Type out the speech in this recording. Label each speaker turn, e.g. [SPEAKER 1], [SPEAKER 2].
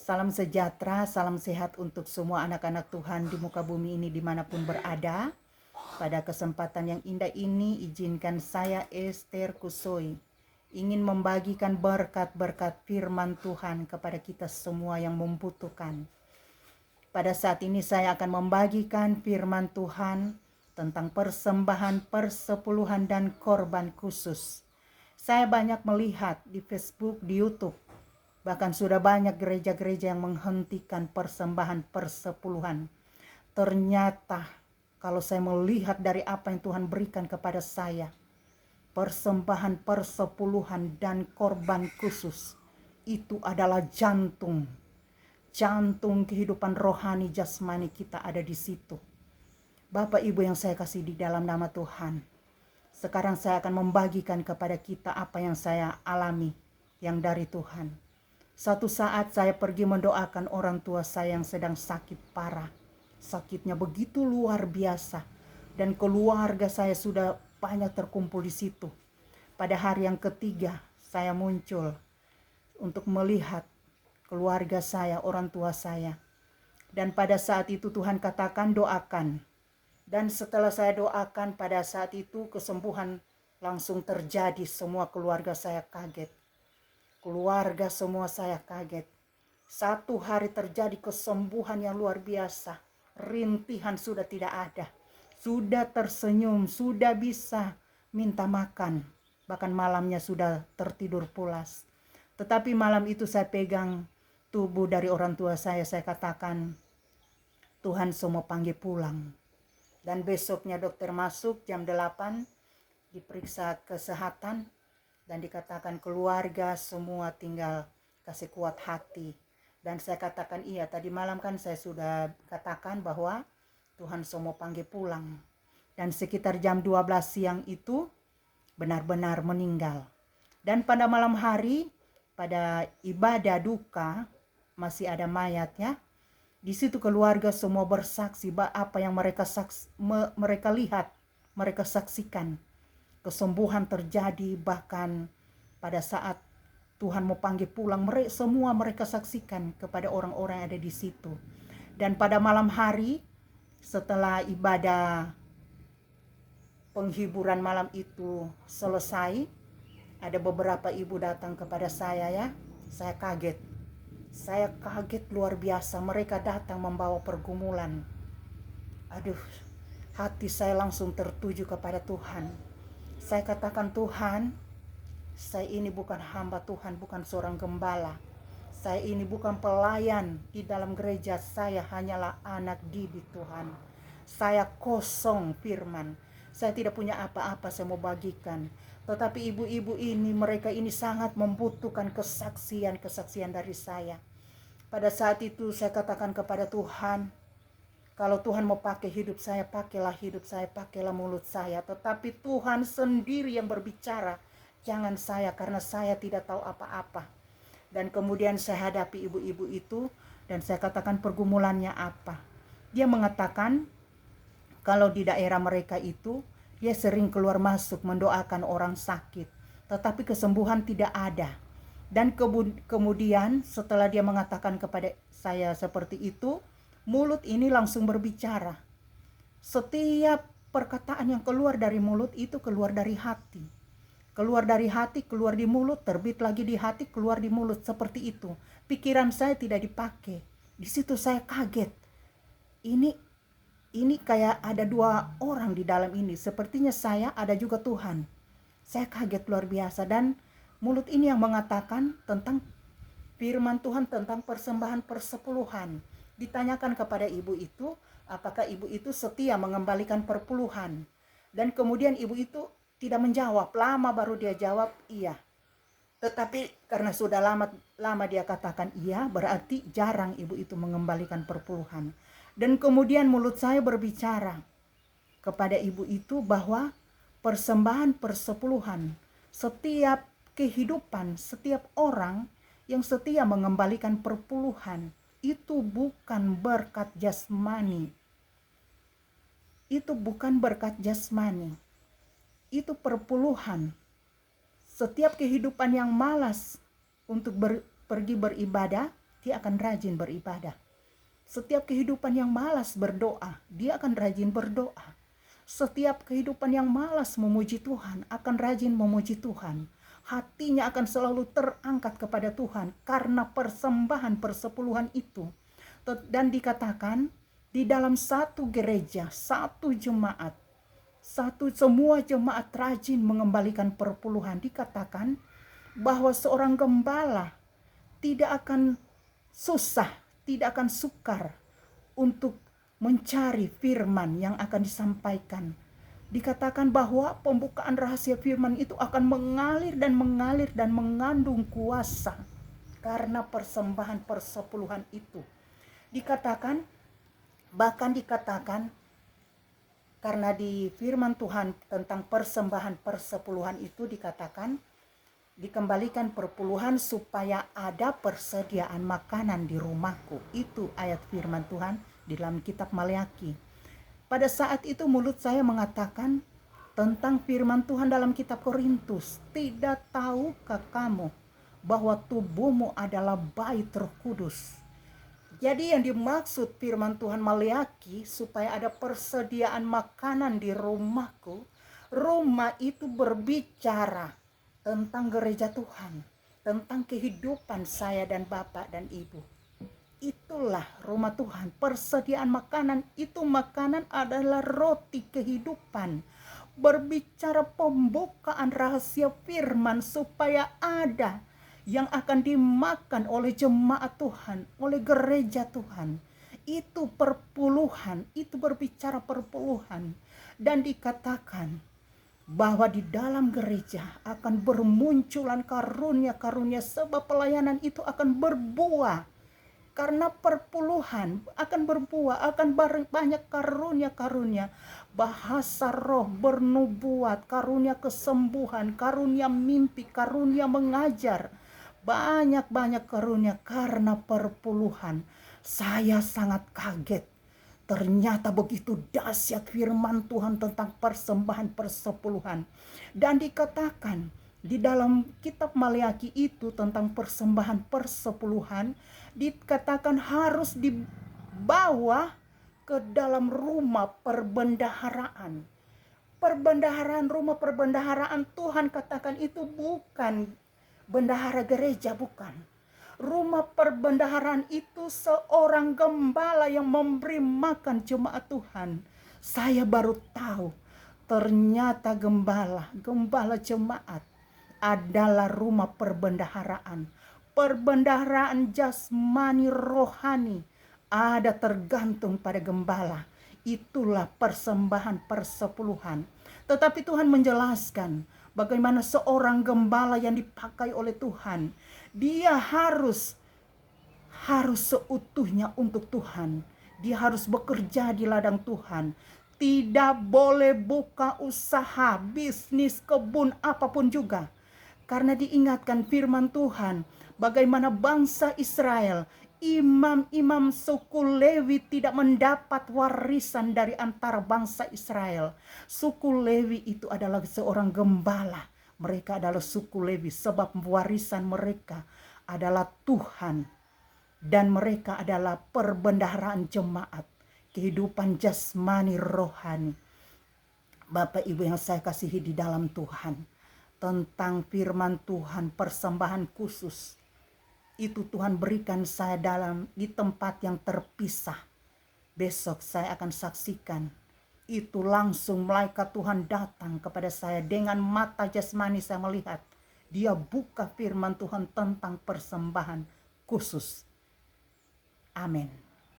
[SPEAKER 1] Salam sejahtera, salam sehat untuk semua anak-anak Tuhan di muka bumi ini dimanapun berada. Pada kesempatan yang indah ini, izinkan saya Esther Kusoi ingin membagikan berkat-berkat firman Tuhan kepada kita semua yang membutuhkan. Pada saat ini saya akan membagikan firman Tuhan tentang persembahan, persepuluhan, dan korban khusus. Saya banyak melihat di Facebook, di YouTube, bahkan sudah banyak gereja-gereja yang menghentikan persembahan persepuluhan. Ternyata kalau saya melihat dari apa yang Tuhan berikan kepada saya, persembahan persepuluhan dan korban khusus itu adalah jantung kehidupan rohani jasmani kita ada di situ. Bapak Ibu yang saya kasih di dalam nama Tuhan, sekarang saya akan membagikan kepada kita apa yang saya alami yang dari Tuhan. Satu saat saya pergi mendoakan orang tua saya yang sedang sakit parah. Sakitnya begitu luar biasa. Dan keluarga saya sudah banyak terkumpul di situ. Pada hari yang ketiga saya muncul untuk melihat keluarga saya, orang tua saya. Dan pada saat itu Tuhan katakan doakan. Dan setelah saya doakan, pada saat itu kesembuhan langsung terjadi. Semua keluarga saya kaget. Keluarga semua saya kaget. Satu hari terjadi kesembuhan yang luar biasa. Rintihan sudah tidak ada. Sudah tersenyum, sudah bisa minta makan. Bahkan malamnya sudah tertidur pulas. Tetapi malam itu saya pegang tubuh dari orang tua saya katakan, Tuhan semua panggil pulang. Dan besoknya dokter masuk jam 8, diperiksa kesehatan, dan dikatakan keluarga semua tinggal kasih kuat hati. Dan saya katakan iya, tadi malam kan saya sudah katakan bahwa Tuhan semua panggil pulang. Dan sekitar jam 12 siang itu benar-benar meninggal. Dan pada malam hari, pada ibadah duka, masih ada mayatnya. Di situ keluarga semua bersaksi apa yang mereka lihat, mereka saksikan. Kesembuhan terjadi, bahkan pada saat Tuhan mau panggil pulang, semua mereka saksikan kepada orang-orang yang ada di situ. Dan pada malam hari, setelah ibadah penghiburan malam itu selesai, ada beberapa ibu datang kepada saya ya. Saya kaget luar biasa. Mereka datang membawa pergumulan. Aduh, hati saya langsung tertuju kepada Tuhan. Saya katakan, Tuhan, saya ini bukan hamba Tuhan, bukan seorang gembala. Saya ini bukan pelayan di dalam gereja. Saya hanyalah anak didik Tuhan. Saya kosong firman. Saya tidak punya apa-apa saya mau bagikan. Tetapi ibu-ibu ini, mereka ini sangat membutuhkan kesaksian dari saya. Pada saat itu saya katakan kepada Tuhan, kalau Tuhan mau pakai hidup saya, pakailah hidup saya, pakailah mulut saya. Tetapi Tuhan sendiri yang berbicara, jangan saya, karena saya tidak tahu apa-apa. Dan kemudian saya hadapi ibu-ibu itu, dan saya katakan pergumulannya apa. Dia mengatakan, kalau di daerah mereka itu, dia sering keluar masuk mendoakan orang sakit, tetapi kesembuhan tidak ada. Dan kemudian setelah dia mengatakan kepada saya seperti itu, mulut ini langsung berbicara. Setiap perkataan yang keluar dari mulut itu keluar dari hati. Keluar dari hati, keluar di mulut, terbit lagi di hati, keluar di mulut, seperti itu. Pikiran saya tidak dipakai. Di situ saya kaget. Ini kayak ada dua orang di dalam ini. Sepertinya saya, ada juga Tuhan. Saya kaget luar biasa. Dan mulut ini yang mengatakan tentang firman Tuhan tentang persembahan persepuluhan. Ditanyakan kepada ibu itu, apakah ibu itu setia mengembalikan perpuluhan. Dan kemudian ibu itu tidak menjawab. Lama baru dia jawab iya. Tetapi karena sudah lama dia katakan iya, berarti jarang ibu itu mengembalikan perpuluhan. Dan kemudian mulut saya berbicara kepada ibu itu bahwa persembahan persepuluhan, setiap kehidupan, setiap orang yang setia mengembalikan perpuluhan, itu bukan berkat jasmani. Itu bukan berkat jasmani. Itu perpuluhan. Setiap kehidupan yang malas untuk pergi beribadah, dia akan rajin beribadah. Setiap kehidupan yang malas berdoa, dia akan rajin berdoa. Setiap kehidupan yang malas memuji Tuhan, akan rajin memuji Tuhan. Hatinya akan selalu terangkat kepada Tuhan karena persembahan persepuluhan itu. Dan dikatakan di dalam satu gereja, satu jemaat, semua jemaat rajin mengembalikan perpuluhan. Dikatakan bahwa seorang gembala tidak akan susah, tidak akan sukar untuk mencari firman yang akan disampaikan. Dikatakan bahwa pembukaan rahasia firman itu akan mengalir dan mengandung kuasa karena persembahan persepuluhan itu. Bahkan dikatakan karena di firman Tuhan tentang persembahan persepuluhan itu dikatakan dikembalikan perpuluhan supaya ada persediaan makanan di rumahku. Itu ayat firman Tuhan di dalam kitab Maleakhi. Pada saat itu mulut saya mengatakan tentang firman Tuhan dalam kitab Korintus. Tidak tahukah kamu bahwa tubuhmu adalah bait Roh Kudus? Jadi yang dimaksud firman Tuhan Maleakhi supaya ada persediaan makanan di rumahku. Rumah itu berbicara tentang gereja Tuhan, tentang kehidupan saya dan Bapak dan Ibu. Itulah rumah Tuhan. Persediaan makanan itu, makanan adalah roti kehidupan. Berbicara pembukaan rahasia firman supaya ada yang akan dimakan oleh jemaat Tuhan, oleh gereja Tuhan. Itu perpuluhan, itu berbicara perpuluhan. Dan dikatakan bahwa di dalam gereja akan bermunculan karunia-karunia sebab pelayanan itu akan berbuah. Karena perpuluhan akan berbuah, akan banyak karunia-karunia. Bahasa roh, bernubuat, karunia kesembuhan, karunia mimpi, karunia mengajar. Banyak-banyak karunia karena perpuluhan. Saya sangat kaget. Ternyata begitu dahsyat firman Tuhan tentang persembahan persepuluhan. Dan dikatakan di dalam kitab Maleakhi itu tentang persembahan persepuluhan, dikatakan harus dibawa ke dalam rumah perbendaharaan. Rumah perbendaharaan Tuhan katakan itu bukan bendahara gereja, bukan. Rumah perbendaharaan itu seorang gembala yang memberi makan jemaat Tuhan. Saya baru tahu ternyata gembala jemaat adalah rumah perbendaharaan. Perbendaharaan jasmani rohani ada tergantung pada gembala. Itulah persembahan persepuluhan. Tetapi Tuhan menjelaskan bagaimana seorang gembala yang dipakai oleh Tuhan, dia harus seutuhnya untuk Tuhan. Dia harus bekerja di ladang Tuhan. Tidak boleh buka usaha, bisnis, kebun, apapun juga. Karena diingatkan firman Tuhan, bagaimana bangsa Israel, imam-imam suku Lewi tidak mendapat warisan dari antara bangsa Israel. Suku Lewi itu adalah seorang gembala. Mereka adalah suku Lewi sebab warisan mereka adalah Tuhan. Dan mereka adalah perbendaharaan jemaat. Kehidupan jasmani rohani. Bapak Ibu yang saya kasihi di dalam Tuhan. Tentang firman Tuhan, persembahan khusus itu Tuhan berikan saya di tempat yang terpisah. Besok saya akan saksikan itu langsung malaikat Tuhan datang kepada saya dengan mata jasmani. Saya melihat dia buka firman Tuhan tentang persembahan khusus. Amin.